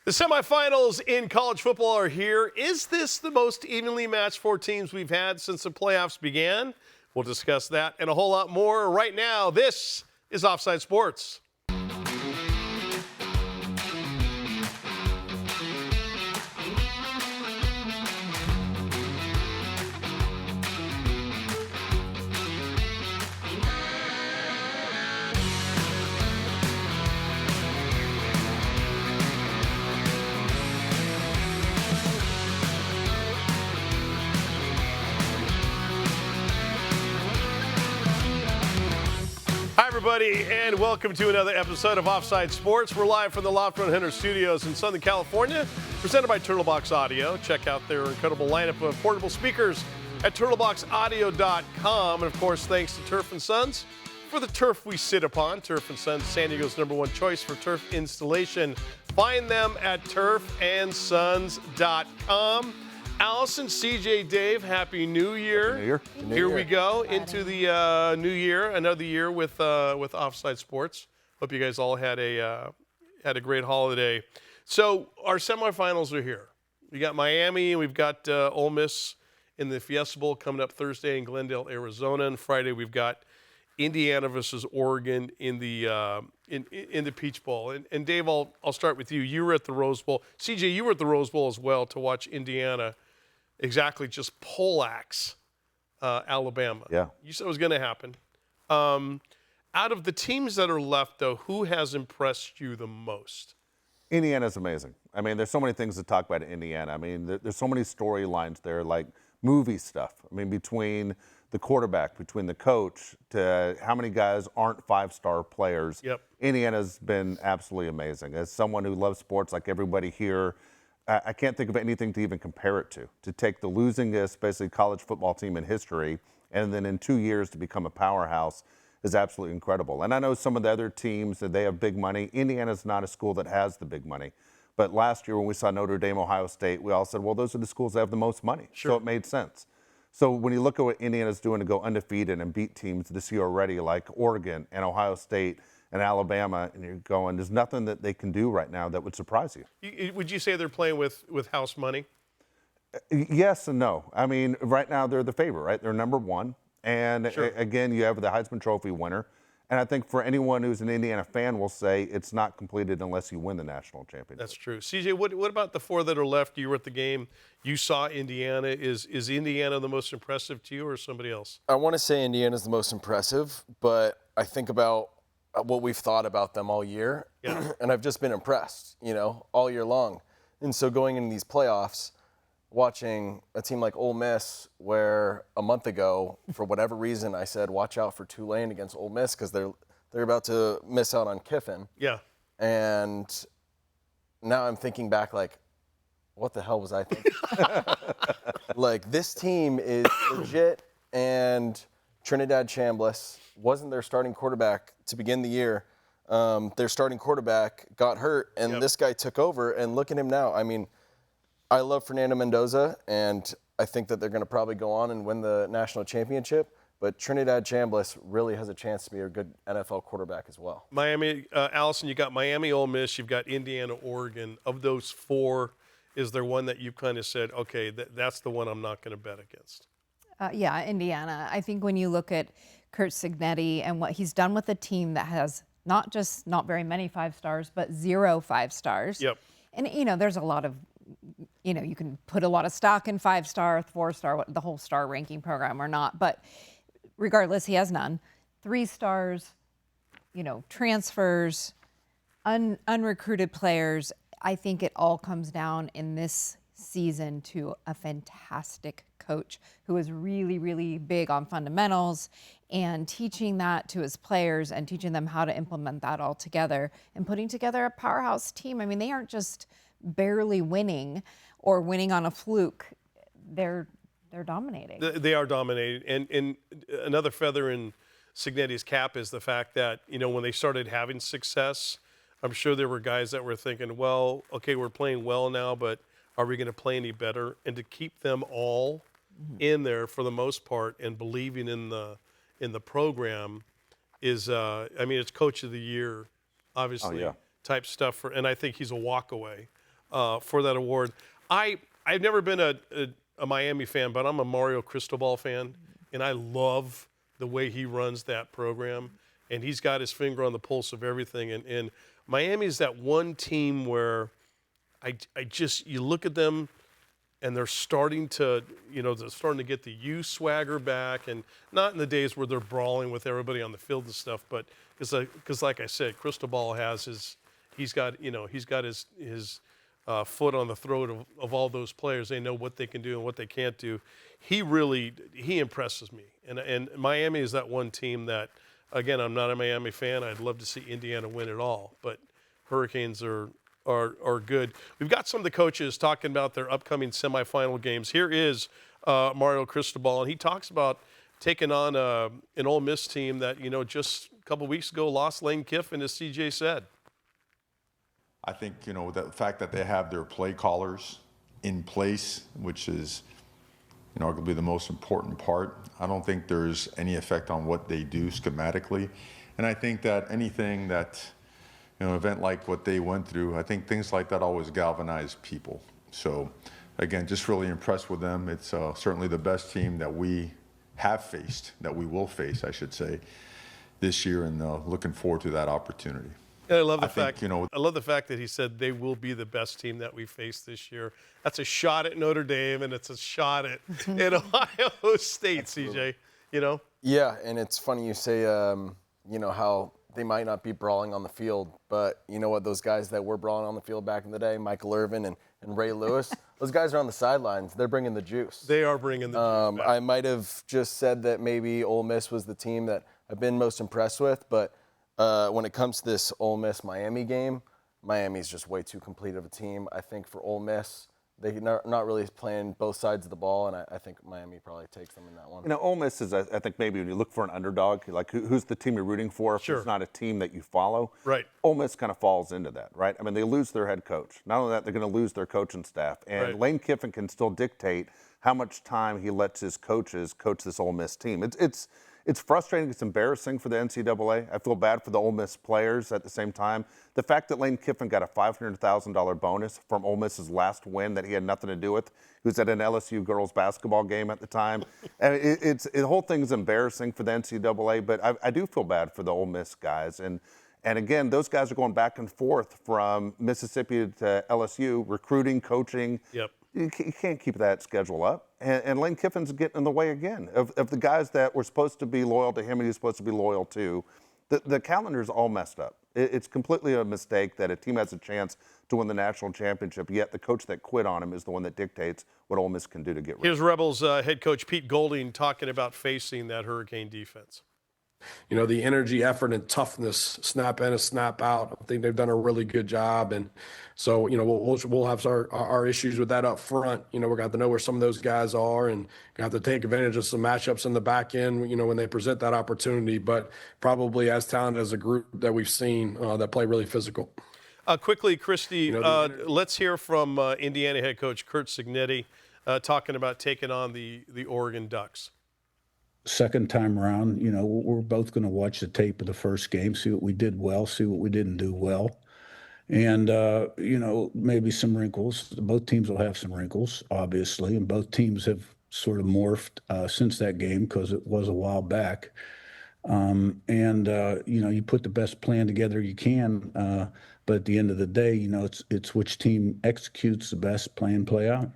The semifinals in college football are here. Is this the most evenly matched four teams we've had since the playoffs began? We'll discuss that and a whole lot more right now. This is Offside Sports. Hi, everybody, and welcome to another episode of Offside Sports. We're live from the Lofton Hunter Studios in Southern California, presented by Turtlebox Audio. Check out their incredible lineup of portable speakers at turtleboxaudio.com. And, of course, thanks to Turf & Sons for the turf we sit upon. Turf & Sons, San Diego's #1 choice for turf installation. Find them at turfandsons.com. Allison, CJ, Dave, Happy New Year. Happy New Year. Here we go into the new year, another year with Offside Sports. Hope you guys all had a great holiday. So our semifinals are here. We got Miami and we've got Ole Miss in the Fiesta Bowl coming up Thursday in Glendale, Arizona. And Friday we've got Indiana versus Oregon in the Peach Bowl. And Dave, I'll start with you. You were at the Rose Bowl. CJ, you were at the Rose Bowl as well to watch Indiana just poleaxe Alabama. Yeah. You said it was going to happen. Out of the teams that are left, though, who has impressed you the most? Indiana's amazing. I mean, there's so many things to talk about in Indiana. I mean, there's so many storylines there, like movie stuff. I mean, between the quarterback, between the coach, to how many guys aren't five-star players. Yep. Indiana's been absolutely amazing. As someone who loves sports like everybody here, I can't think of anything to even compare it to. To take the losingest, basically, college football team in history, and then in 2 years to become a powerhouse is absolutely incredible. And I know some of the other teams that they have big money. Indiana's not a school that has the big money. But last year when we saw Notre Dame, Ohio State, we all said, well, those are the schools that have the most money. Sure. So it made sense. So when you look at what Indiana's doing to go undefeated and beat teams this year already, like Oregon and Ohio State and Alabama, and you're going, there's nothing that they can do right now that would surprise you. Would you say they're playing with house money? Yes and no. I mean, right now they're the favorite, right? They're number one. And Sure. Again, you have the Heisman Trophy winner. And I think for anyone who's an Indiana fan will say it's not completed unless you win the national championship. That's true. CJ, what about the four that are left? You were at the game. You saw Indiana. Is Indiana the most impressive to you or somebody else? I want to say Indiana's the most impressive, but I think about what we've thought about them all year, Yeah. and I've just been impressed, all year long. And so going into these playoffs, watching a team like Ole Miss, where a month ago, for whatever reason, I said, watch out for Tulane against Ole Miss because they're about to miss out on Kiffin. Yeah. And now I'm thinking back, like, what the hell was I thinking? Like, this team is legit, and Trinidad Chambliss wasn't their starting quarterback to begin the year. Their starting quarterback got hurt, and Yep. this guy took over, and look at him now. I mean, I love Fernando Mendoza, and I think that they're going to probably go on and win the national championship, but Trinidad Chambliss really has a chance to be a good NFL quarterback as well. Miami, Allison, you got Miami, Ole Miss, you've got Indiana, Oregon. Of those four, is there one that you've kind of said, okay, that's the one I'm not going to bet against? Yeah, Indiana. I think when you look at Kurt Cignetti and what he's done with a team that has not very many 5 stars, but 0 5 stars. Yep. And, there's a lot of, you can put a lot of stock in 5-star, 4-star, the whole star ranking program or not. But regardless, he has none. 3 stars, transfers, unrecruited players. I think it all comes down in this season to a fantastic coach who is really, really big on fundamentals and teaching that to his players and teaching them how to implement that all together and putting together a powerhouse team. I mean, they aren't just barely winning or winning on a fluke. They're dominating. They are dominating. And another feather in Cignetti's cap is the fact that, when they started having success, I'm sure there were guys that were thinking, well, okay, we're playing well now, but are we going to play any better? And to keep them all in there for the most part and believing in the program is, it's coach of the year, obviously, type stuff. And I think he's a walk away. for that award. I've never been a Miami fan, but I'm a Mario Cristobal fan, and I love the way he runs that program. And he's got his finger on the pulse of everything. And Miami is that one team where you look at them and they're starting to get the U swagger back, and not in the days where they're brawling with everybody on the field and stuff, but because like I said, Cristobal has he's got his foot on the throat of all those players. They know what they can do and what they can't do. He impresses me. And Miami is that one team that, again, I'm not a Miami fan. I'd love to see Indiana win it all, but Hurricanes are good. We've got some of the coaches talking about their upcoming semifinal games. Here is Mario Cristobal, and he talks about taking on an Ole Miss team that, just a couple weeks ago lost Lane Kiffin, as CJ said. I think, the fact that they have their play callers in place, which is, arguably the most important part. I don't think there's any effect on what they do schematically. And I think that anything that, event like what they went through, I think things like that always galvanize people. So, again, just really impressed with them. It's certainly the best team that we have faced, that we will face, I should say, this year, and looking forward to that opportunity. And I love the fact that he said they will be the best team that we face this year. That's a shot at Notre Dame, and it's a shot at Ohio State, CJ. Yeah, and it's funny you say, how they might not be brawling on the field, but you know what? Those guys that were brawling on the field back in the day, Michael Irvin and Ray Lewis, those guys are on the sidelines. They're bringing the juice. They are bringing the juice back. I might have just said that maybe Ole Miss was the team that I've been most impressed with, but when it comes to this Ole Miss-Miami game, Miami's just way too complete of a team. I think for Ole Miss, they're not really playing both sides of the ball, and I think Miami probably takes them in that one. Ole Miss is, I think, maybe when you look for an underdog, like who's the team you're rooting for if it's not a team that you follow. Right. Ole Miss kind of falls into that, right? I mean, they lose their head coach. Not only that, they're going to lose their coaching staff. And Lane Kiffin can still dictate how much time he lets his coaches coach this Ole Miss team. It's frustrating. It's embarrassing for the NCAA. I feel bad for the Ole Miss players at the same time. The fact that Lane Kiffin got a $500,000 bonus from Ole Miss's last win that he had nothing to do with. He was at an LSU girls basketball game at the time. And the whole thing's embarrassing for the NCAA, but I do feel bad for the Ole Miss guys. And again, those guys are going back and forth from Mississippi to LSU, recruiting, coaching. Yep. You can't keep that schedule up. And Lane Kiffin's getting in the way again of the guys that were supposed to be loyal to him and he was supposed to be loyal to. The calendar's all messed up. It's completely a mistake that a team has a chance to win the national championship, yet the coach that quit on him is the one that dictates what Ole Miss can do to get rid of him. Here's Rebels head coach Pete Golding talking about facing that Hurricane defense. The energy, effort, and toughness, snap in and snap out. I think they've done a really good job. And so, we'll have our issues with that up front. We're going to have to know where some of those guys are and going to have to take advantage of some matchups in the back end, when they present that opportunity. But probably as talented as a group that we've seen that play really physical. Quickly, Christy, let's hear from Indiana head coach Curt Cignetti talking about taking on the Oregon Ducks. Second time around, we're both going to watch the tape of the first game, see what we did well, see what we didn't do well. And, maybe some wrinkles. Both teams will have some wrinkles, obviously, and both teams have sort of morphed since that game because it was a while back. You put the best plan together you can, but at the end of the day, it's which team executes the best plan play out.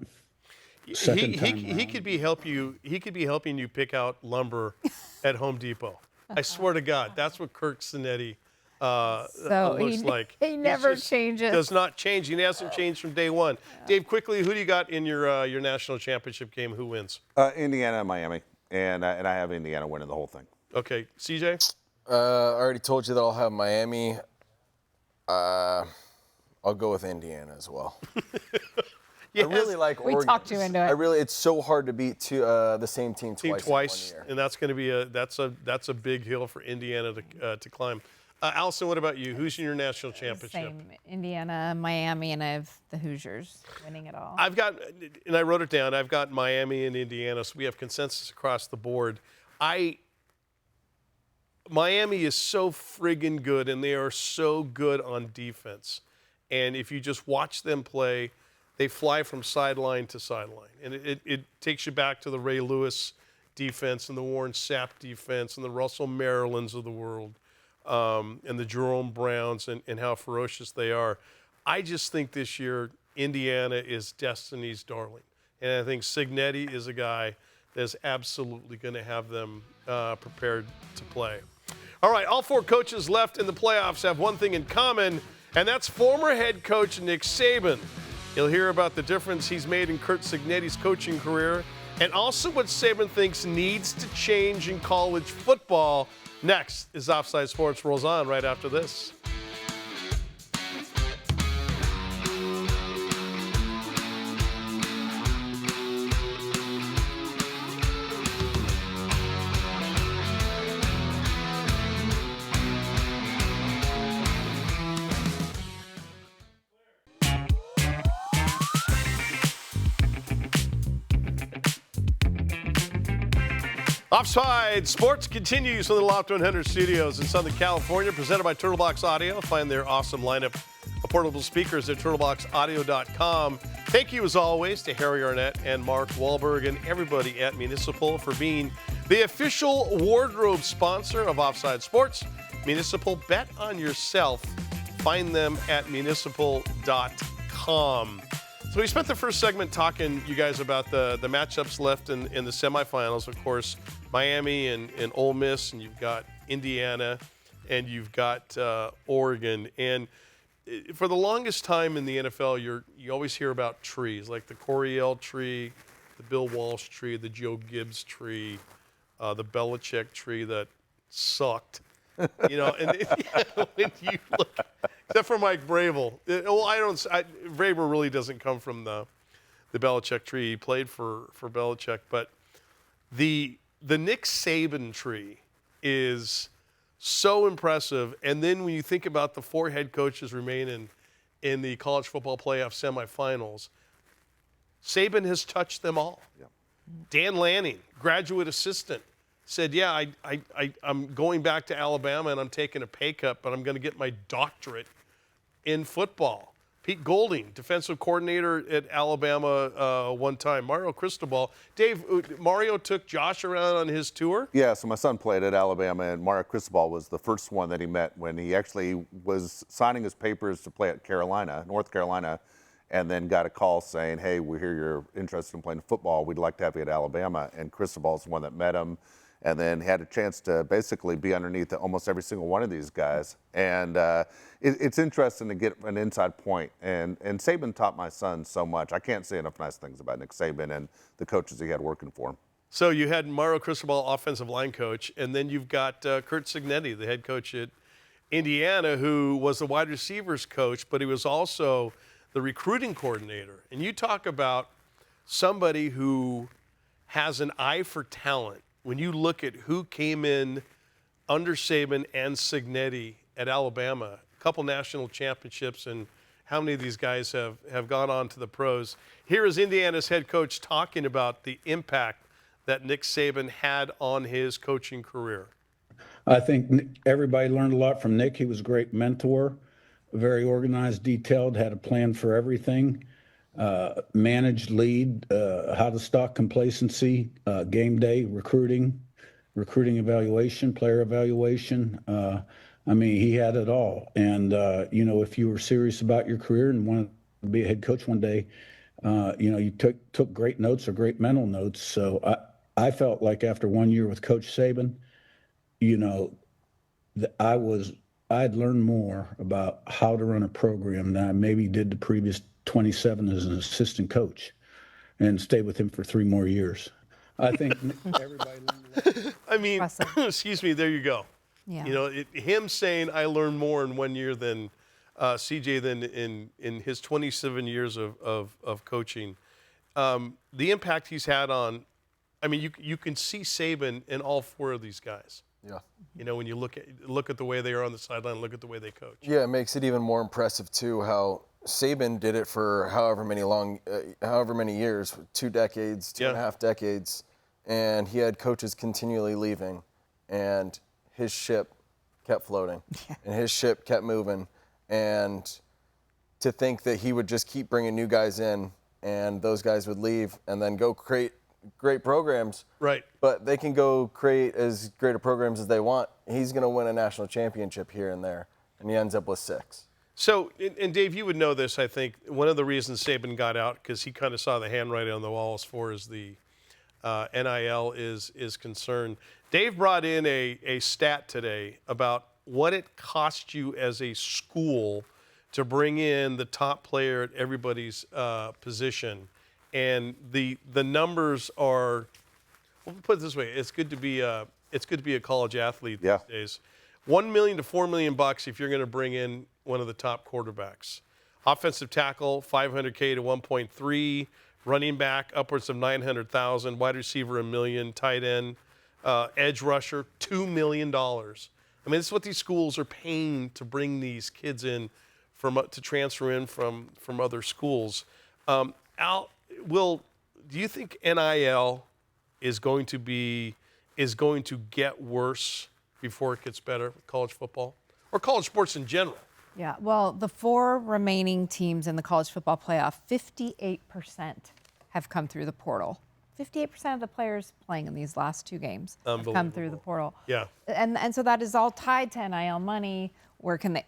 He could be helping you pick out lumber at Home Depot. I swear to God, that's what Curt Cignetti looks like. He never changes. Does not change. He hasn't changed from day one. Yeah. Dave, quickly, who do you got in your national championship game? Who wins? Indiana and Miami, and I have Indiana winning the whole thing. Okay, CJ. I already told you that I'll have Miami. I'll go with Indiana as well. Yes. I really like Oregon. We talked you into it. It's so hard to beat the same team twice in 1 year. And that's going to be that's a big hill for Indiana to climb. Allison, what about you? Who's in your national championship? Same, Indiana, Miami, and I have the Hoosiers winning it all. And I wrote it down. I've got Miami and Indiana, so we have consensus across the board. Miami is so friggin' good, and they are so good on defense. And if you just watch them play, they fly from sideline to sideline. And it takes you back to the Ray Lewis defense and the Warren Sapp defense and the Russell Marylands of the world, and the Jerome Browns and how ferocious they are. I just think this year Indiana is Destiny's darling. And I think Cignetti is a guy that's absolutely going to have them prepared to play. All right, all 4 coaches left in the playoffs have one thing in common, and that's former head coach Nick Saban. You'll hear about the difference he's made in Curt Cignetti's coaching career, and also what Saban thinks needs to change in college football. Next is Offside Sports rolls on right after this. Offside Sports continues from the Loft 100 Studios in Southern California, presented by Turtlebox Audio. Find their awesome lineup of portable speakers at turtleboxaudio.com. Thank you, as always, to Harry Arnett and Mark Wahlberg and everybody at Municipal for being the official wardrobe sponsor of Offside Sports. Municipal, bet on yourself. Find them at municipal.com. So we spent the first segment talking, you guys, about the matchups left in the semifinals. Of course, Miami and Ole Miss, and you've got Indiana, and you've got Oregon. And for the longest time in the NFL, you always hear about trees, like the Coryell tree, the Bill Walsh tree, the Joe Gibbs tree, the Belichick tree that sucked. You know, and when you look, except for Mike Vrabel. Vrabel really doesn't come from the Belichick tree. He played for Belichick, but the Nick Saban tree is so impressive. And then when you think about the 4 head coaches remaining in the college football playoff semifinals, Saban has touched them all. Yeah. Dan Lanning, graduate assistant, said, yeah, I'm going back to Alabama and I'm taking a pay cut, but I'm going to get my doctorate in football. Pete Golding, defensive coordinator at Alabama one time. Mario Cristobal. Dave, Mario took Josh around on his tour? Yeah, so my son played at Alabama, and Mario Cristobal was the first one that he met when he actually was signing his papers to play at North Carolina, and then got a call saying, hey, we hear you're interested in playing football. We'd like to have you at Alabama. And Cristobal's the one that met him, and then had a chance to basically be underneath almost every single one of these guys. And it's interesting to get an inside point. And Saban taught my son so much. I can't say enough nice things about Nick Saban and the coaches he had working for him. So you had Mario Cristobal, offensive line coach, and then you've got Curt Cignetti, the head coach at Indiana, who was the wide receivers coach, but he was also the recruiting coordinator. And you talk about somebody who has an eye for talent. When you look at who came in under Saban and Cignetti at Alabama, a couple national championships, and how many of these guys have gone on to the pros. Here is Indiana's head coach talking about the impact that Nick Saban had on his coaching career. I think everybody learned a lot from Nick. He was a great mentor, very organized, detailed, had a plan for everything. Managed, lead, how to stop complacency, game day, recruiting evaluation, player evaluation. He had it all. And, if you were serious about your career and wanted to be a head coach one day, you took great notes or great mental notes. So I felt like after 1 year with Coach Saban, I'd learned more about how to run a program than I maybe did the previous 27 as an assistant coach, and stayed with him for 3 more years. I think everybody learned a lot. Excuse me, there you go. Yeah. Him saying I learned more in 1 year than CJ than in his 27 years of coaching. The impact he's had on, you can see Saban in all 4 of these guys. Yeah. When you look at the way they are on the sideline, look at the way they coach. Yeah, it makes it even more impressive too how Saban did it for however many years, 2 decades, 2.5 decades, and he had coaches continually leaving, and his ship kept floating, and his ship kept moving, and to think that he would just keep bringing new guys in and those guys would leave and then go create great programs. Right. But they can go create as great a programs as they want. He's going to win a national championship here and there, and he ends up with 6. So, and Dave, you would know this, I think. One of the reasons Saban got out, because he kind of saw the handwriting on the wall as far as the NIL is concerned. Dave brought in a stat today about what it cost you as a school to bring in the top player at everybody's position. And the numbers are, we'll put it this way, it's good to be a college athlete these days. $1 million to $4 million if you're going to bring in one of the top quarterbacks. Offensive tackle, $500K to 1.3. Running back, upwards of $900,000. Wide receiver, $1 million. Tight end, edge rusher, $2 million. I mean, this is what these schools are paying to bring these kids in to transfer in from other schools. Al, do you think NIL is going to get worse before it gets better with college football or college sports in general? Yeah, well, the 4 remaining teams in the college football playoff, 58% have come through the portal. 58% of the players playing in these last 2 games have come through the portal. Yeah. And so that is all tied to NIL money. Where can they?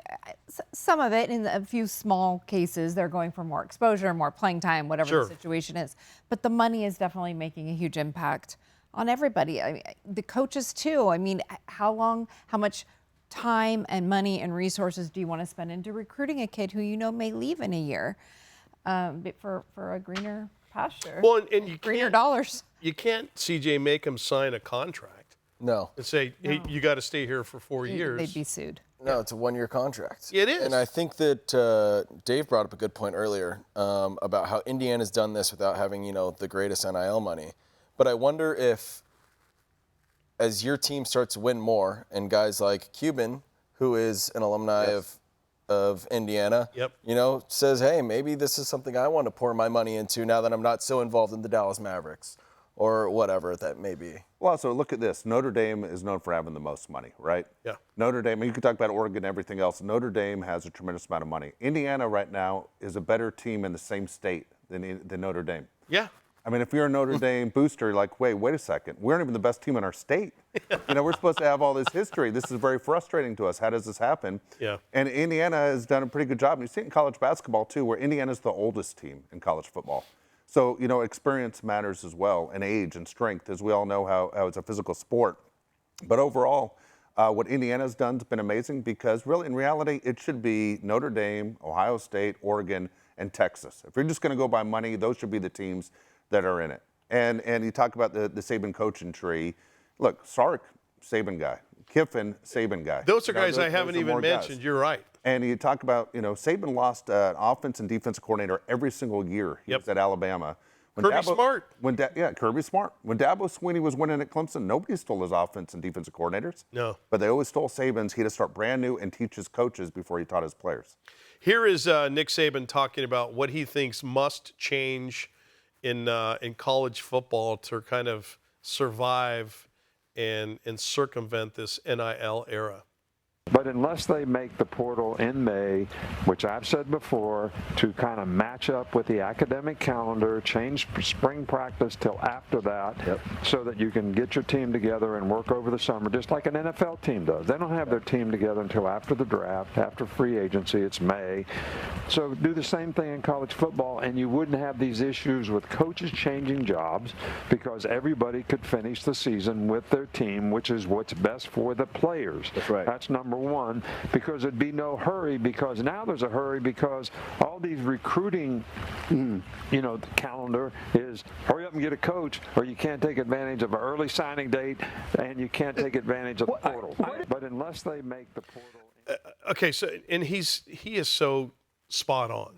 Some of it, in a few small cases, they're going for more exposure, more playing time, whatever the situation is. But the money is definitely making a huge impact on everybody. I mean, the coaches too. I mean, how much time and money and resources do you want to spend into recruiting a kid who may leave in a year for a greener pasture? Well, and you greener can't, dollars. You can't, CJ, make them sign a contract. No. And say, hey, you got to stay here for 4 years. They'd be sued. No, it's a 1-year contract. It is. And I think that Dave brought up a good point earlier about how Indiana's done this without having, the greatest NIL money. But I wonder if, as your team starts to win more, and guys like Cuban, who is an alumni of Indiana, says, hey, maybe this is something I want to pour my money into now that I'm not so involved in the Dallas Mavericks or whatever that may be. Well, so look at this. Notre Dame is known for having the most money, right? Yeah. Notre Dame, you can talk about Oregon and everything else. Notre Dame has a tremendous amount of money. Indiana right now is a better team in the same state than Notre Dame. Yeah. I mean, if you're a Notre Dame booster, you're like, wait a second. We aren't even the best team in our state. We're supposed to have all this history. This is very frustrating to us. How does this happen? Yeah. And Indiana has done a pretty good job. And you see it in college basketball, too, where Indiana's the oldest team in college football. So, experience matters as well, and age and strength, as we all know how it's a physical sport. But overall, what Indiana's done has been amazing because really, in reality, it should be Notre Dame, Ohio State, Oregon, and Texas. If you're just going to go by money, those should be the teams that are in it. And you talk about the Saban coaching tree. Look, Sark, Saban guy. Kiffin, Saban guy. Those are guys I haven't even mentioned. You're right. And you talk about, Saban lost an offense and defensive coordinator every single year he was at Alabama. Kirby Smart. Kirby Smart. When Dabo Swinney was winning at Clemson, nobody stole his offense and defensive coordinators. No. But they always stole Saban's. He had to start brand new and teach his coaches before he taught his players. Here is Nick Saban talking about what he thinks must change in college football to kind of survive and circumvent this NIL era. But unless they make the portal in May, which I've said before, to kind of match up with the academic calendar, change spring practice till after that, so that you can get your team together and work over the summer, just like an NFL team does. They don't have their team together until after the draft, after free agency, it's May. So do the same thing in college football, and you wouldn't have these issues with coaches changing jobs because everybody could finish the season with their team, which is what's best for the players. That's right. That's number one, because there'd be no hurry, because now there's a hurry because all these recruiting, the calendar is hurry up and get a coach, or you can't take advantage of an early signing date, and you can't take advantage of the portal. But unless they make the portal. Okay, so and he is so spot on.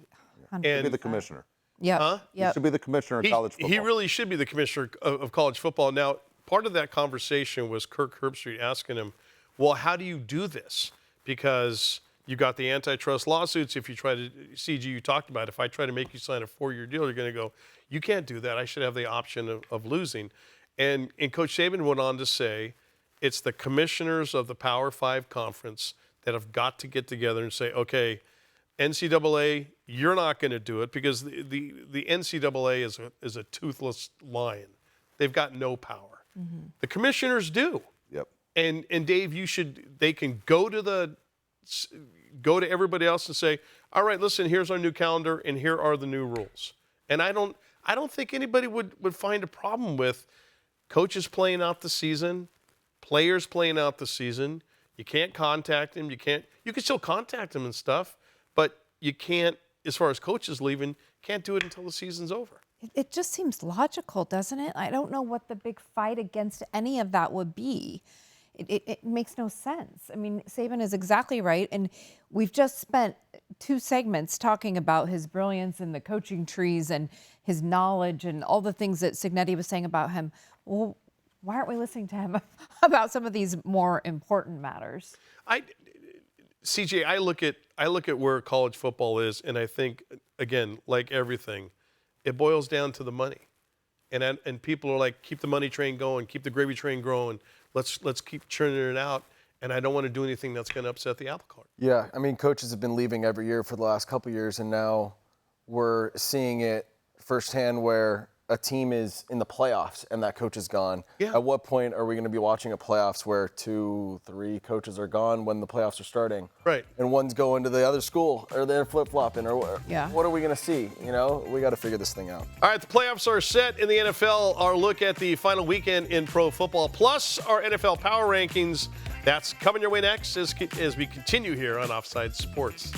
He should be the commissioner. Yeah. Huh? He should be the commissioner of college football. He really should be the commissioner of college football. Now, part of that conversation was Kirk Herbstreit asking him, well, how do you do this? Because you got the antitrust lawsuits. If you try to, CG, you talked about, if I try to make you sign a 4-year deal, you're going to go, you can't do that. I should have the option of losing. And Coach Saban went on to say, it's the commissioners of the Power 5 conference that have got to get together and say, okay, NCAA, You're not going to do it because the NCAA is a toothless lion. They've got no power. The commissioners do. Yep. And Dave, they can go to everybody else and say, all right, listen, here's our new calendar and here are the new rules. And I don't think anybody would find a problem with coaches playing out the season, players playing out the season. You can't contact them. You can still contact them and stuff, but you can't, as far as coaches leaving, can't do it until the season's over. It just seems logical, doesn't it? I don't know what the big fight against any of that would be. It makes no sense. I mean, Saban is exactly right. And we've just spent 2 segments talking about his brilliance in the coaching trees and his knowledge and all the things that Cignetti was saying about him. Well, why aren't we listening to him about some of these more important matters? CJ, I look at where college football is, and I think, again, like everything, it boils down to the money. And people are like, keep the money train going, keep the gravy train growing. Let's keep churning it out. And I don't want to do anything that's going to upset the apple cart. Yeah, I mean, coaches have been leaving every year for the last couple of years, and now we're seeing it firsthand where a team is in the playoffs and that coach is gone. Yeah. At what point are we going to be watching a playoffs where 2, 3 coaches are gone when the playoffs are starting? Right. And one's going to the other school, or they're flip-flopping, or what are we going to see? You know, we got to figure this thing out. All right, the playoffs are set in the NFL. Our look at the final weekend in pro football, plus our NFL power rankings. That's coming your way next as we continue here on Offside Sports.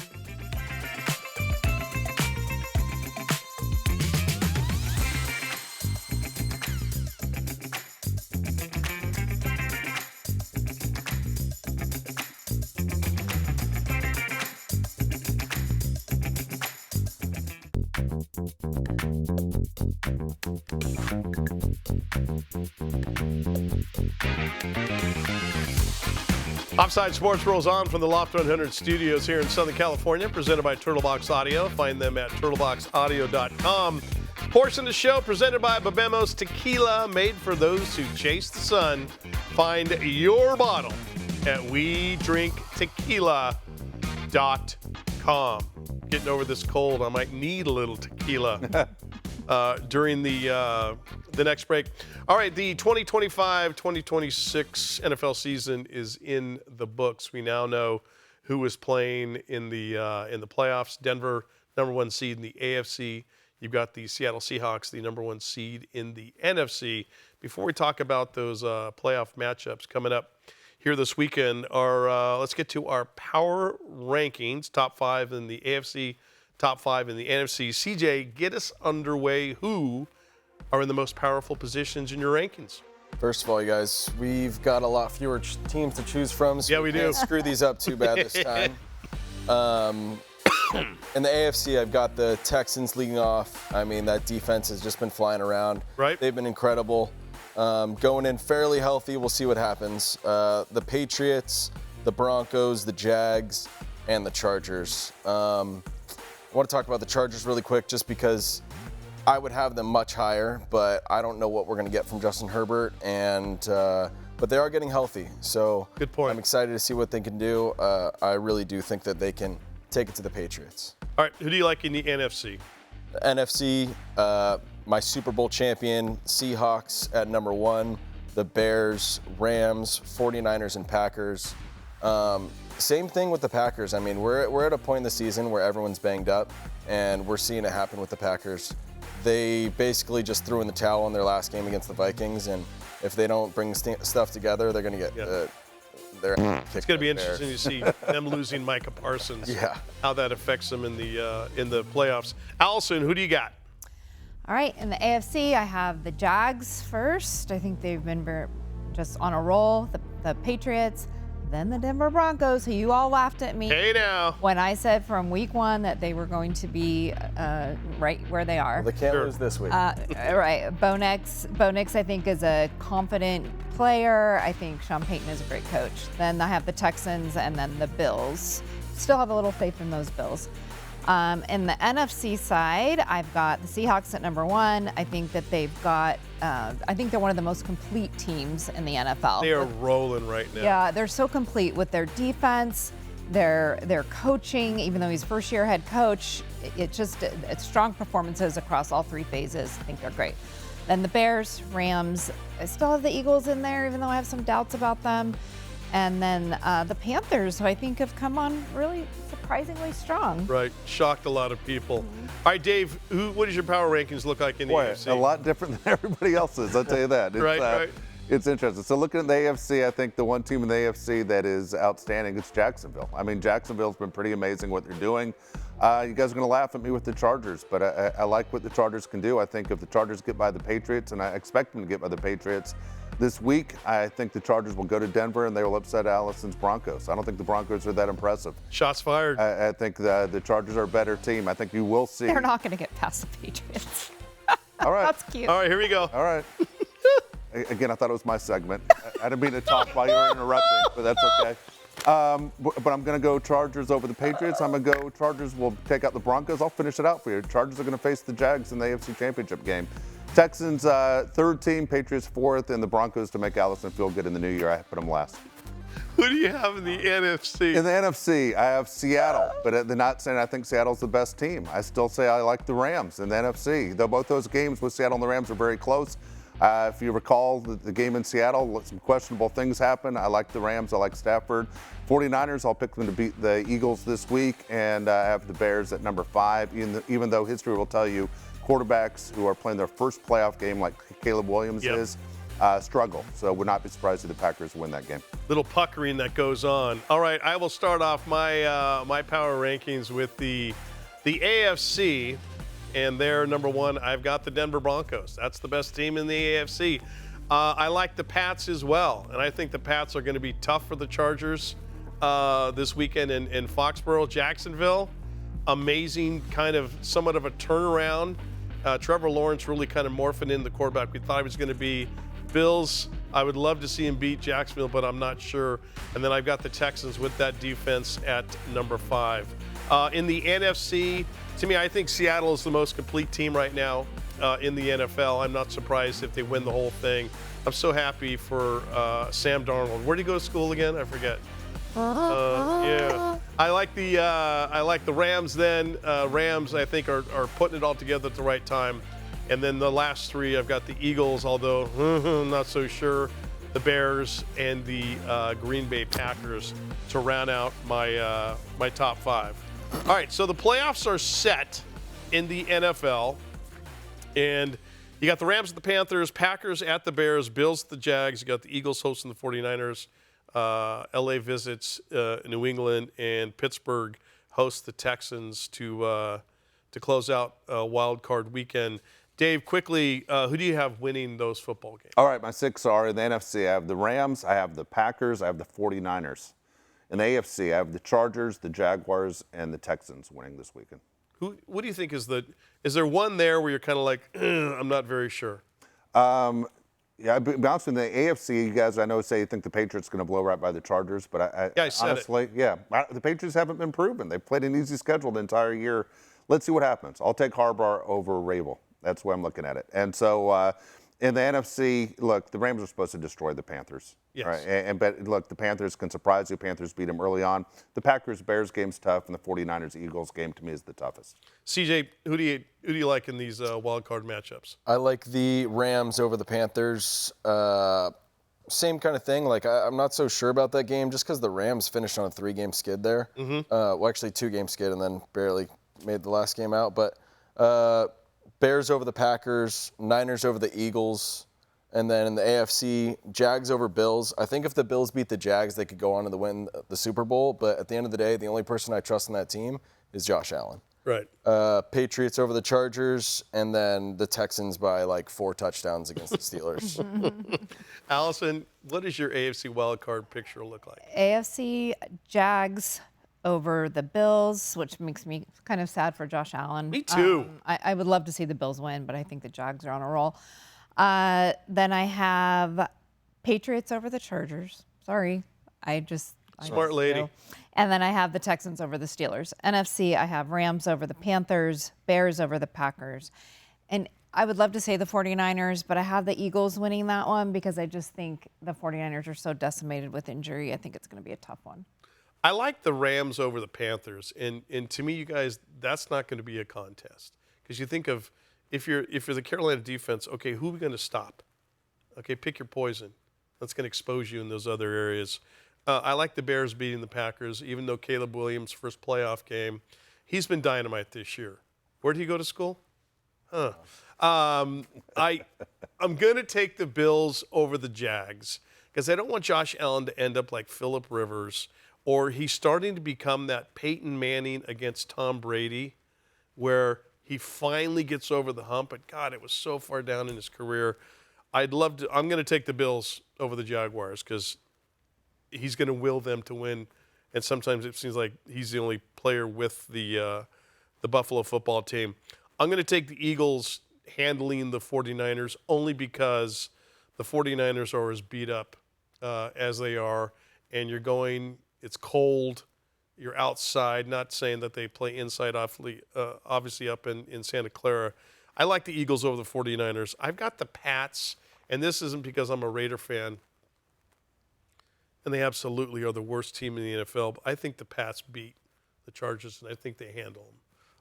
Offside Sports rolls on from the Loft 100 studios here in Southern California, presented by Turtlebox Audio. Find them at turtleboxaudio.com. Portion of the show presented by Babemos Tequila, made for those who chase the sun. Find your bottle at WeDrinkTequila.com. Getting over this cold, I might need a little tequila during the next break. All right, the 2025-2026 NFL season is in the books. We now know who is playing in the playoffs. Denver, number 1 seed in the AFC. You've got the Seattle Seahawks, the number 1 seed in the NFC. Before we talk about those playoff matchups coming up here this weekend, let's get to our power rankings, top 5 in the AFC, top 5 in the NFC. CJ, get us underway. Who are in the most powerful positions in your rankings? First of all, you guys, we've got a lot fewer teams to choose from, so we can't screw these up too bad this time. In the AFC, I've got the Texans leading off. I mean, that defense has just been flying around. Right. They've been incredible. Going in fairly healthy. We'll see what happens. The Patriots, the Broncos, the Jags, and the Chargers. I want to talk about the Chargers really quick just because I would have them much higher, but I don't know what we're going to get from Justin Herbert, but they are getting healthy. So good point. I'm excited to see what they can do. I really do think that they can take it to the Patriots. All right, who do you like in the NFC? The NFC, my Super Bowl champion, Seahawks at number 1, the Bears, Rams, 49ers, and Packers. Same thing with the Packers. I mean, we're at a point in the season where everyone's banged up, and we're seeing it happen with the Packers. They basically just threw in the towel in their last game against the Vikings, and if they don't bring stuff together, they're going to get their kicked. It's going to be interesting to see them losing Micah Parsons. Yeah. How that affects them in the playoffs. Allison, who do you got? All right, in the AFC, I have the Jags first. I think they've been just on a roll. The Patriots, then the Denver Broncos, who you all laughed at me. Hey now. When I said from week 1 that they were going to be right where they are. Well, they can't lose this week. Right. Bo Nix, I think, is a confident player. I think Sean Payton is a great coach. Then I have the Texans and then the Bills. Still have a little faith in those Bills. In the NFC side, I've got the Seahawks at number 1. I think that they've got, I think they're one of the most complete teams in the NFL. They are rolling right now. Yeah, they're so complete with their defense. their coaching, even though he's first-year head coach, it's strong performances across all three phases. I think they're great. Then the Bears, Rams, I still have the Eagles in there, even though I have some doubts about them. And then the Panthers, who I think have come on really surprisingly strong. Right, shocked a lot of people. All right, Dave, what does your power rankings look like in the AFC? A lot different than everybody else's, I'll tell you that. It's, right. It's interesting. So looking at the AFC, I think the one team in the AFC that is outstanding is Jacksonville. I mean, Jacksonville's been pretty amazing what they're doing. You guys are going to laugh at me with the Chargers, but I like what the Chargers can do. I think if the Chargers get by the Patriots, and I expect them to get by the Patriots this week, I think the Chargers will go to Denver and they will upset Allison's Broncos. I don't think the Broncos are that impressive. Shots fired. I think the Chargers are a better team. I think you will see. They're not going to get past the Patriots. All right. That's cute. All right, here we go. All right. Again, I thought it was my segment. I didn't mean to talk while you were interrupting, but that's okay. But I'm going to go Chargers over the Patriots. I'm going to go Chargers will take out the Broncos. I'll finish it out for you. Chargers are going to face the Jags in the AFC Championship game. Texans, third team, Patriots fourth, and the Broncos to make Allison feel good in the new year. I put them last. Who do you have in the NFC? In the NFC, I have Seattle, but they're not saying I think Seattle's the best team. I still say I like the Rams in the NFC. Though both those games with Seattle and the Rams are very close. If you recall the game in Seattle, some questionable things happened. I like the Rams. I like Stafford. 49ers, I'll pick them to beat the Eagles this week, and I have the Bears at number 5, even though history will tell you quarterbacks who are playing their first playoff game like Caleb Williams is struggle. So would not be surprised if the Packers win that game. Little puckering that goes on. All right, I will start off my power rankings with the AFC. And they're number 1. I've got the Denver Broncos. That's the best team in the AFC. I like the Pats as well, and I think the Pats are going to be tough for the Chargers this weekend in Foxborough. Jacksonville, amazing, kind of somewhat of a turnaround. Trevor Lawrence really kind of morphing in the quarterback we thought he was going to be. Bills, I would love to see him beat Jacksonville, but I'm not sure. And then I've got the Texans with that defense at number 5. In the NFC, to me, I think Seattle is the most complete team right now in the NFL. I'm not surprised if they win the whole thing. I'm so happy for Sam Darnold. Where did he go to school again? I forget. Yeah, I like the Rams. Then Rams, I think, are putting it all together at the right time. And then the last 3, I've got the Eagles, although I'm not so sure. The Bears and the Green Bay Packers to round out my my top 5. All right, so the playoffs are set in the NFL, and you got the Rams at the Panthers, Packers at the Bears, Bills at the Jags. You got the Eagles hosting the 49ers. LA visits New England, and Pittsburgh hosts the Texans to close out wild card weekend. Dave, quickly, who do you have winning those football games? All right, my 6 are in the NFC. I have the Rams, I have the Packers, I have the 49ers. In the AFC, I have the Chargers, the Jaguars, and the Texans winning this weekend. What do you think is there one there where you're kind of like, I'm not very sure? Yeah, I'll be honest with you, in the AFC, you guys, I know say you think the Patriots are going to blow right by the Chargers, but I said honestly, the Patriots haven't been proven. They've played an easy schedule the entire year. Let's see what happens. I'll take Harbaugh over Rabel. That's why I'm looking at it. And so in the NFC, look, the Rams are supposed to destroy the Panthers. Yes. Right? But look, the Panthers can surprise you. Panthers beat them early on. The Packers-Bears game's tough, and the 49ers-Eagles game to me is the toughest. CJ, who do you like in these wild card matchups? I like the Rams over the Panthers. Same kind of thing. Like I'm not so sure about that game just because the Rams finished on a 3-game skid there. Well, actually 2-game skid and then barely made the last game out. But Bears over the Packers, Niners over the Eagles, and then in the AFC, Jags over Bills. I think if the Bills beat the Jags, they could go on to win the Super Bowl. But at the end of the day, the only person I trust in that team is Josh Allen. Right. Patriots over the Chargers, and then the Texans by like 4 touchdowns against the Steelers. Allison, what does your AFC wildcard picture look like? AFC Jags over the Bills, which makes me kind of sad for Josh Allen. Me too. I would love to see the Bills win, but I think the Jags are on a roll. Then I have Patriots over the Chargers. Sorry. Smart lady. And then I have the Texans over the Steelers. NFC, I have Rams over the Panthers, Bears over the Packers. And I would love to say the 49ers, but I have the Eagles winning that one because I just think the 49ers are so decimated with injury. I think it's going to be a tough one. I like the Rams over the Panthers, and to me, you guys, that's not going to be a contest because you think of if you're the Carolina defense, okay, who are we going to stop? Okay, pick your poison. That's going to expose you in those other areas. I like the Bears beating the Packers, even though Caleb Williams' first playoff game, he's been dynamite this year. Where did he go to school? Huh. I'm going to take the Bills over the Jags because I don't want Josh Allen to end up like Phillip Rivers, or he's starting to become that Peyton Manning against Tom Brady, where he finally gets over the hump. But God, it was so far down in his career. I'm going to take the Bills over the Jaguars because he's going to will them to win. And sometimes it seems like he's the only player with the Buffalo football team. I'm going to take the Eagles handling the 49ers only because the 49ers are as beat up as they are. And it's cold, you're outside, not saying that they play inside, obviously up in Santa Clara. I like the Eagles over the 49ers. I've got the Pats, and this isn't because I'm a Raider fan, and they absolutely are the worst team in the NFL. But I think the Pats beat the Chargers, and I think they handle them.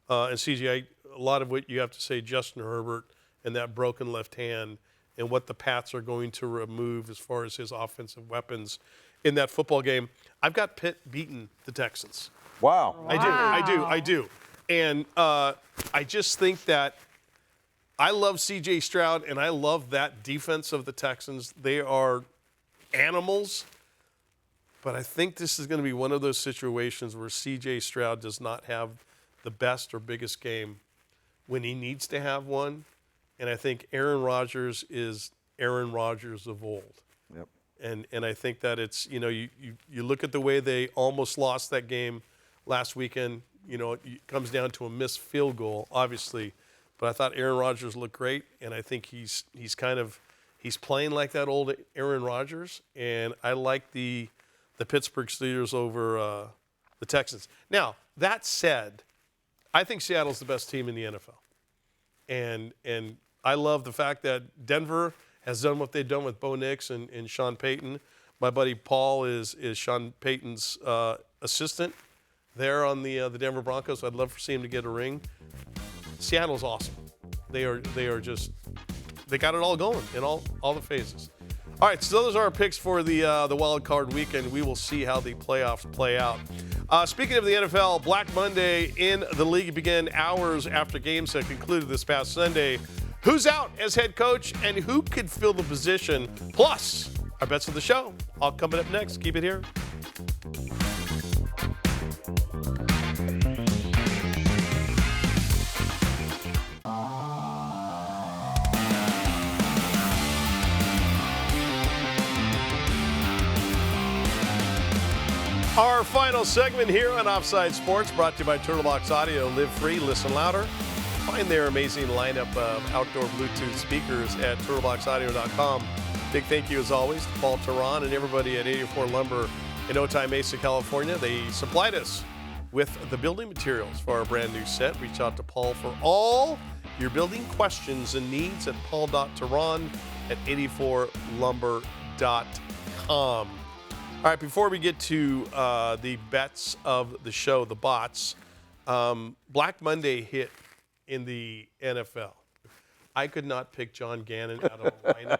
And CJ, a lot of what you have to say, Justin Herbert and that broken left hand and what the Pats are going to remove as far as his offensive weapons in that football game. I've got Pitt beating the Texans. Wow. I do. And I just think that I love CJ Stroud, and I love that defense of the Texans. They are animals. But I think this is going to be one of those situations where CJ Stroud does not have the best or biggest game when he needs to have one. And I think Aaron Rodgers is Aaron Rodgers of old. Yep. And I think that it's, you look at the way they almost lost that game last weekend. It comes down to a missed field goal, obviously. But I thought Aaron Rodgers looked great, and I think he's playing like that old Aaron Rodgers. And I like the Pittsburgh Steelers over the Texans. Now, that said, I think Seattle's the best team in the NFL. And I love the fact that Denver has done what they've done with Bo Nix and Sean Payton. My buddy Paul is Sean Payton's assistant there on the Denver Broncos. I'd love to see him to get a ring. Seattle's awesome. They got it all going in all the phases. All right, so those are our picks for the wild card weekend. We will see how the playoffs play out. Speaking of the NFL, Black Monday in the league began hours after games had concluded this past Sunday. Who's out as head coach and who could fill the position? Plus, our bets of the show. All coming up next. Keep it here. Our final segment here on Offside Sports, brought to you by Turtlebox Audio. Live free, listen louder. Find their amazing lineup of outdoor Bluetooth speakers at turtleboxaudio.com. Big thank you, as always, to Paul Teran and everybody at 84 Lumber in Otay Mesa, California. They supplied us with the building materials for our brand new set. Reach out to Paul for all your building questions and needs at paul.teran at 84lumber.com. All right, before we get to the bets of the show, the bots, Black Monday hit in the NFL. I could not pick John Gannon out of a lineup.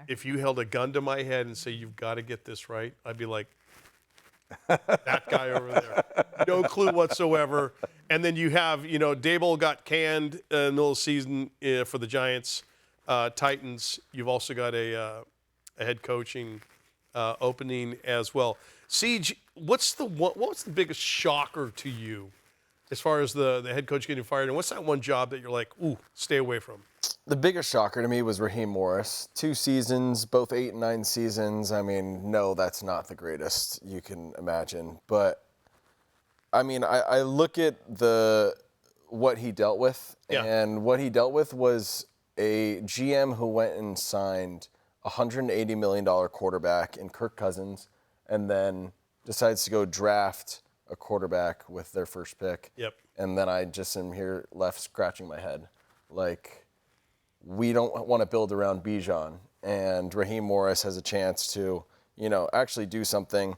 If you held a gun to my head and say, you've got to get this right, I'd be like, that guy over there. No clue whatsoever. And then you have, Dable got canned in the middle of the season for the Giants. Titans, you've also got a head coaching opening as well. Siege, what's the biggest shocker to you as far as the head coach getting fired? And what's that one job that you're like, ooh, stay away from? The biggest shocker to me was Raheem Morris. 2 seasons, both 8 and 9 seasons. I mean, no, that's not the greatest you can imagine. But, I mean, I look at what he dealt with, and what he dealt with was a GM who went and signed a $180 million quarterback in Kirk Cousins, and then decides to go draft a quarterback with their first pick. Yep. And then I just am here left scratching my head. Like, we don't want to build around Bijan. And Raheem Morris has a chance to, actually do something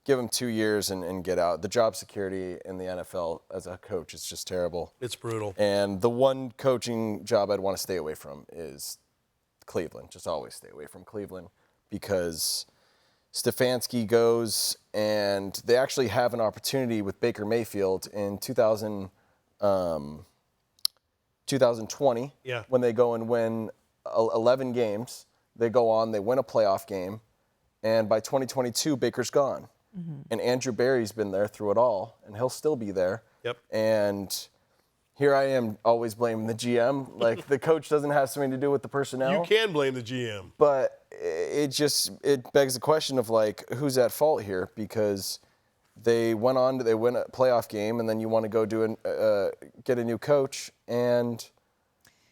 give him 2 years and get out. The job security in the NFL as a coach is just terrible. It's brutal. And the one coaching job I'd want to stay away from is Cleveland. Just always stay away from Cleveland because Stefanski goes and they actually have an opportunity with Baker Mayfield in 2020 when they go and win 11 games. They go on, they win a playoff game, and by 2022, Baker's gone. And Andrew Berry's been there through it all, and he'll still be there. Yep. And here I am always blaming the GM. Like, the coach doesn't have something to do with the personnel. You can blame the GM. But it begs the question of, like, who's at fault here? Because they went on, they win a playoff game, and then you want to go get a new coach, and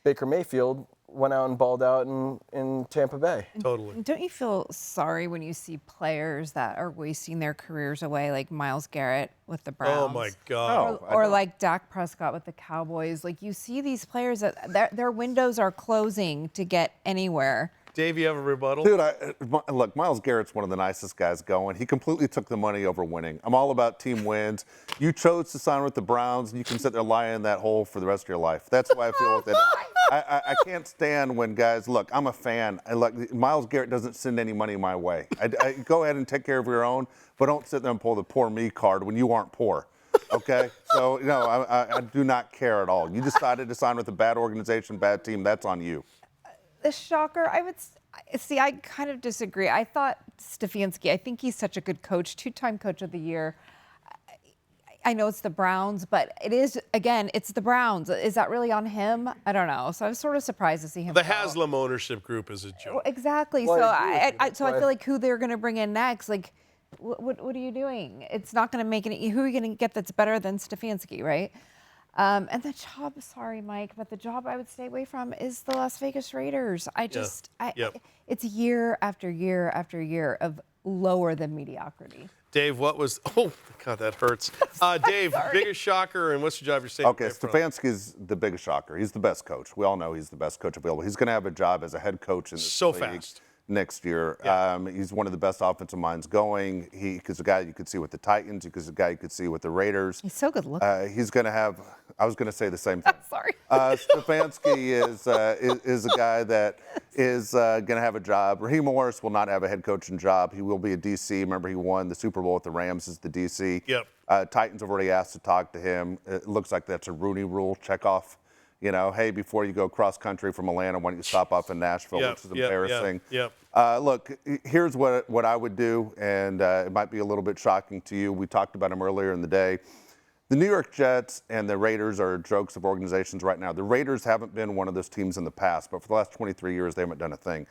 Baker Mayfield went out and balled out in Tampa Bay. Totally. Don't you feel sorry when you see players that are wasting their careers away, like Myles Garrett with the Browns? Oh, my God. Or like Dak Prescott with the Cowboys. Like, you see these players that their windows are closing to get anywhere. Dave, you have a rebuttal? Dude, look, Myles Garrett's one of the nicest guys going. He completely took the money over winning. I'm all about team wins. You chose to sign with the Browns, and you can sit there lying in that hole for the rest of your life. That's why I feel with it. I can't stand when guys, look, I'm a fan. Myles Garrett doesn't send any money my way. I go ahead and take care of your own, but don't sit there and pull the poor me card when you aren't poor. Okay? So, I do not care at all. You decided to sign with a bad organization, bad team, that's on you. The shocker, I kind of disagree. I thought Stefanski, I think he's such a good coach, 2-time coach of the year. I know it's the Browns, but it's the Browns. Is that really on him? I don't know. So I was sort of surprised to see him. The Haslam ownership group is a joke. Exactly. Well, so I feel like who they're going to bring in next, like, what are you doing? It's not going to make any. Who are you going to get that's better than Stefanski, right? And the job, sorry, Mike, but the job I would stay away from is the Las Vegas Raiders. It's year after year after year of lower than mediocrity. Dave, oh, God, that hurts. Dave, biggest shocker, and what's the job you're staying Okay, away from? Stefanski's the biggest shocker. He's the best coach. We all know he's the best coach available. He's going to have a job as a head coach in this league fast. Next year. Yeah. He's one of the best offensive minds going. He's a guy you could see with the Titans. He's a guy you could see with the Raiders. He's so good looking. He's going to have, I was going to say the same thing. Sorry. Stefanski is a guy that is going to have a job. Raheem Morris will not have a head coaching job. He will be a DC. Remember, he won the Super Bowl with the Rams as the DC. Yep. Titans have already asked to talk to him. It looks like that's a Rooney Rule checkoff. Hey, before you go cross country from Atlanta, why don't you stop off in Nashville, which is embarrassing. Yep. Look, here's what I would do, and it might be a little bit shocking to you. We talked about him earlier in the day. The New York Jets and the Raiders are jokes of organizations right now. The Raiders haven't been one of those teams in the past, but for the last 23 years, they haven't done a thing.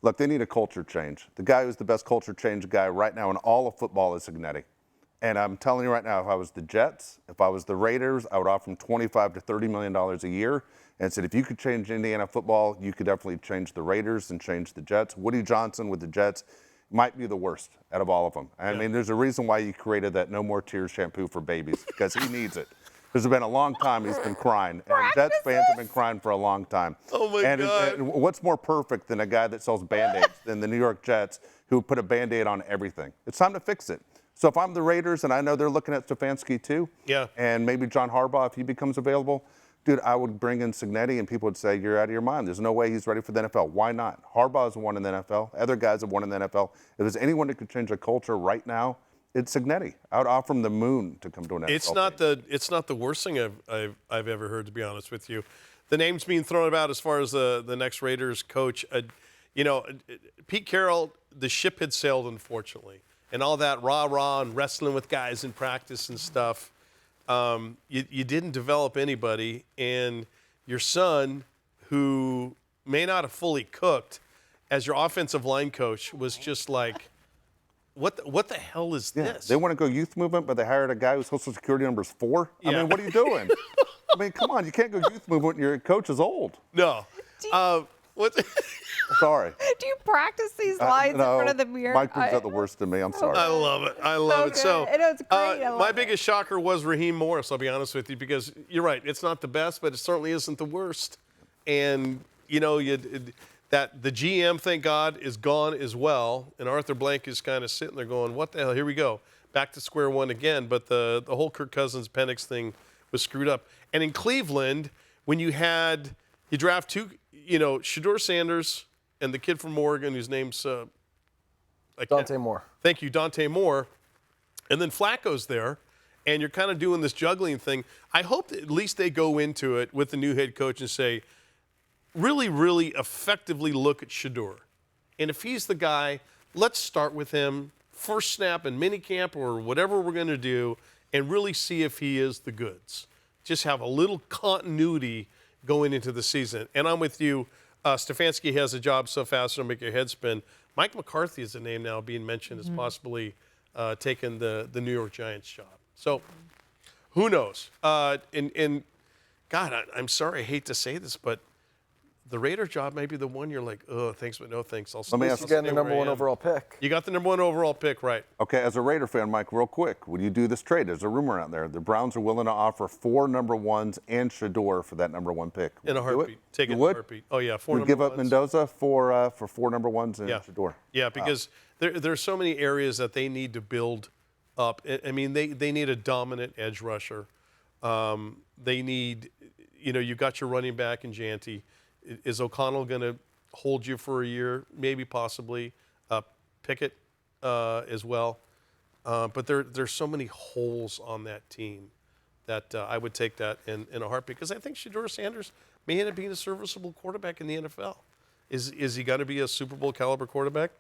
Look, they need a culture change. The guy who's the best culture change guy right now in all of football is Signetti. And I'm telling you right now, if I was the Jets, if I was the Raiders, I would offer them $25 to $30 million a year and said, if you could change Indiana football, you could definitely change the Raiders and change the Jets. Woody Johnson with the Jets might be the worst out of all of them. I mean, there's a reason why you created that No More Tears shampoo for babies, because he needs it. There's been a long time he's been crying, and Jets fans have been crying for a long time. Oh, my God. And what's more perfect than a guy that sells Band-Aids than the New York Jets who put a Band-Aid on everything? It's time to fix it. So if I'm the Raiders, and I know they're looking at Stefanski too, and maybe John Harbaugh, if he becomes available, dude, I would bring in Signetti, and people would say, you're out of your mind. There's no way he's ready for the NFL. Why not? Harbaugh's won in the NFL. Other guys have won in the NFL. If there's anyone that could change a culture right now, it's Signetti. I would offer him the moon to come to an NFL. It's not the worst thing I've ever heard, to be honest with you. The names being thrown about as far as the next Raiders coach, Pete Carroll, the ship had sailed, unfortunately. And all that rah-rah and wrestling with guys in practice and stuff, you didn't develop anybody. And your son, who may not have fully cooked, as your offensive line coach, was just like, what the hell is this? They want to go youth movement, but they hired a guy whose Social Security number is 4? I mean, what are you doing? I mean, come on. You can't go youth movement when your coach is old. No. Sorry. Do you practice these lines in front of the mirror? Mike brings out the worst in me. I'm sorry. I love it. I love it. So, it's great. my biggest shocker was Raheem Morris, I'll be honest with you, because you're right. It's not the best, but it certainly isn't the worst. And, that the GM, thank God, is gone as well. And Arthur Blank is kind of sitting there going, what the hell? Here we go. back to square one again. But the whole Kirk Cousins Penix thing was screwed up. And in Cleveland, when you draft two, Shedeur Sanders and the kid from Oregon whose name's Dante Moore. Thank you, Dante Moore. And then Flacco's there, and you're kind of doing this juggling thing. I hope that at least they go into it with the new head coach and say, really, really effectively look at Shedeur. And if he's the guy, let's start with him first snap in minicamp or whatever we're going to do and really see if he is the goods. Just have a little continuity going into the season. And I'm with you. Stefanski has a job so fast it'll make your head spin. Mike McCarthy is the name now being mentioned as possibly taking the New York Giants job. So who knows? And God, I'm sorry, I hate to say this, but the Raider job may be the one you're like, oh, thanks, but no thanks. Let me ask you, got the number one overall pick. You got the number one overall pick, right? Okay, as a Raider fan, Mike, real quick, would you do this trade? There's a rumor out there. The Browns are willing to offer 4 number ones and Shedeur for that number one pick. In a heartbeat. Take it in a heartbeat. Oh, yeah, 4 You'd number give up ones. Mendoza for 4 number ones and Shedeur. Yeah, because there are so many areas that they need to build up. I mean, they need a dominant edge rusher. They need, you got your running back in Janty. Is O'Connell going to hold you for a year? Maybe, possibly. Pickett as well. But there's so many holes on that team that I would take that in a heartbeat because I think Shedeur Sanders may end up being a serviceable quarterback in the NFL. Is he going to be a Super Bowl caliber quarterback?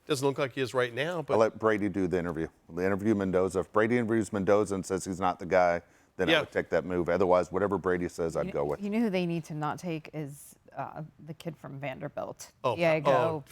Doesn't look like he is right now. But I'll let Brady do the interview. The interview Mendoza. If Brady interviews Mendoza and says he's not the guy, then I would take that move. Otherwise, whatever Brady says, I'd go with. You know who they need to not take is the kid from Vanderbilt. Diego.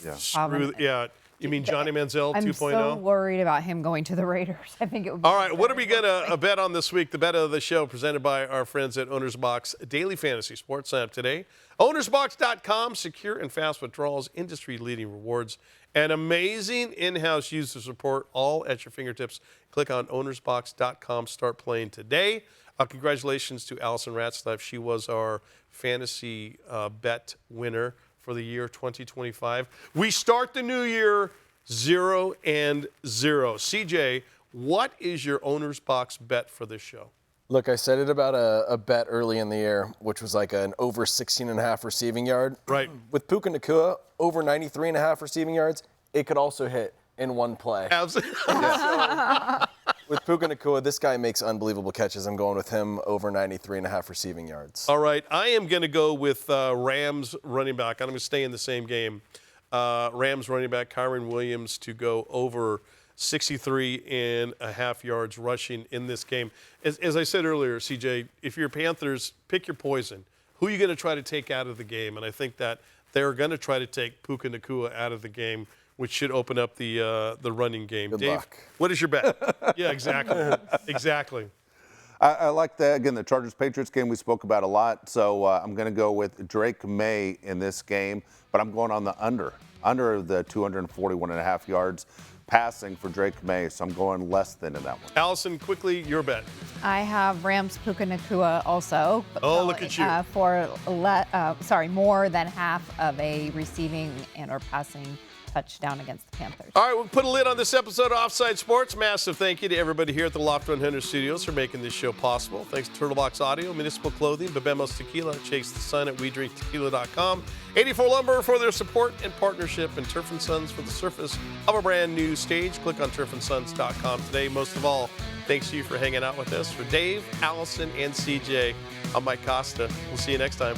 You mean Johnny Manziel 2.0? I'm so worried about him going to the Raiders. I think it would be all right, what are we going to bet on this week? The bet of the show presented by our friends at Owner's Box Daily Fantasy Sports. Sign up today. OwnersBox.com. Secure and fast withdrawals, industry-leading rewards, and amazing in-house user support, all at your fingertips. Click on OwnersBox.com. Start playing today. Congratulations to Allison Ratzlaff. She was our fantasy bet winner for the year 2025. We start the new year 0-0. CJ, what is your Owner's Box bet for this show? Look, I said it about a bet early in the year, which was like an over 16.5 receiving yard. Right. With Puka Nacua, over 93.5 receiving yards, it could also hit in one play. Absolutely. With Puka Nacua, this guy makes unbelievable catches. I'm going with him over 93.5 receiving yards. All right. I am going to go with Rams running back. I'm going to stay in the same game. Rams running back Kyron Williams to go over 63.5 yards rushing in this game. As I said earlier, CJ, if you're Panthers, pick your poison. Who are you going to try to take out of the game? And I think that they're going to try to take Puka Nacua out of the game, which should open up the running game. Good Dave, luck. What is your bet? Yeah, exactly. Exactly. I like that. Again, the Chargers-Patriots game we spoke about a lot, so I'm going to go with Drake May in this game, but I'm going on the under the 241.5 yards passing for Drake May, so I'm going less than in that one. Allison, quickly, your bet. I have Rams Puka Nacua also. Oh, look at you. For more than half of a receiving and or passing touchdown against the Panthers. All right, we'll put a lid on this episode of Offside Sports. Massive thank you to everybody here at the Loft 100 Studios for making this show possible. Thanks to Turtlebox Audio, Municipal Clothing, Bebemos Tequila, Chase the Sun at WeDrinkTequila.com, 84 Lumber for their support and partnership, and Turf & Sons for the surface of a brand new stage. Click on turfandSons.com today. Most of all, thanks to you for hanging out with us. For Dave, Allison, and CJ, I'm Mike Costa. We'll see you next time.